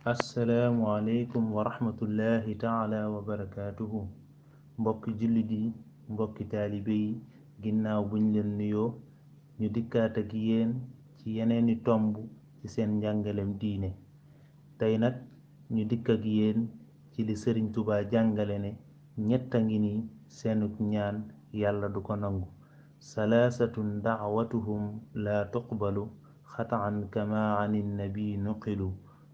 assalaamu aleykum wa rahmatullahi taala wa barakaatuhu. mbokki jullit yi, mbokki taalibe yi, ginnaaw buñ leen nuyoo ñu dikkaat ak yéen ci yeneeni tomb ci seen njàngalem diine. tey nag ñu dikk ak yéen ci li sëriñ Tubaa jàngale ne ñett a ngi ni seenuk ñaan yàlla du ko nangu. salaasatun da'watuhum laa tuqbalu xataan kama ani nabi nuqilu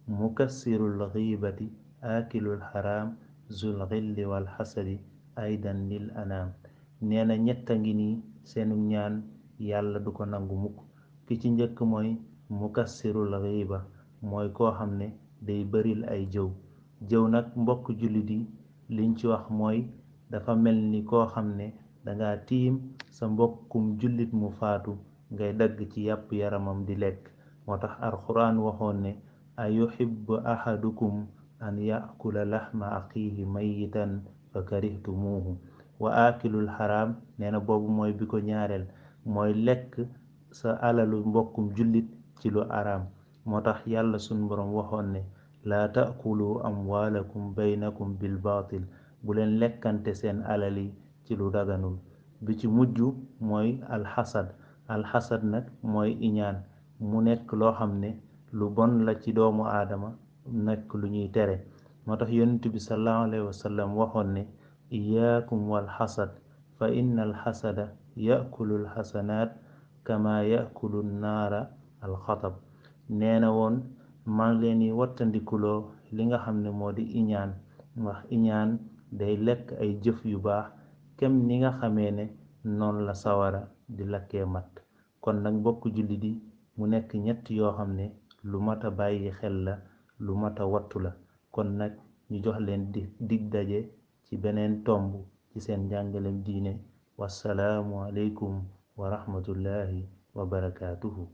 mukassirul xiibati aakilul xaraam zul xilli wal xasadi aydan lil anaam. nee na ñett a ngi nii seenu ñaan yàlla du ko nangu mukk. ki ci njëkk mooy mukassirul xiiba, mooy koo xam ne day bëril ay jëw. jëw nag mbokk jullit yi liñ ci wax mooy dafa mel ni koo xam ne danga tiim sa mbokkum jullit mu faatu ngay dagg ci yàpp yaramam di lekk. moo tax alxuraan waxoon ne ayuhibbu ahadukum an yakula laxma axiihi mayitan fa karihtumuuhu. wa aakilul xaraam nee na boobu mooy bi ko ñaareel, mooy lekk sa alalu mbokkum jullit ci lu araam. moo tax yàlla sun boroom waxoon ne laa taakulu amwaalakum baynakum bil baatil, bu leen lekkante seen alali ci lu daganul. bi ci mujj mooy alxasad. alxasad nag mooy iñaan, mu nekk loo xam ne lu bon la ci doomu aadama, nekk lu ñuy tere. moo tax yonent bi sallallahu alayhi wa sallam waxoon ne iyaakum wal xasad fa inna alxasada yakulu alxasanaat kama yakulu naara alxatab. nee na woon maa ngi leen di wattandikuloo li nga xam ne moo di iñaan, wax iñaan day lekk ay jëf yu baax kem ni nga xamee ne noonu la sawara di lakkee matt. kon nag mbokk julli di mu nekk ñett yoo xam ne lu mat a bàyyi xel la, lu mat a wattu la. kon nag ñu jox leen dig daje ci beneen tomb ci seen njàngalem diine. wassalaamu aleykum wa rahmatullahi wa barakaatuhu.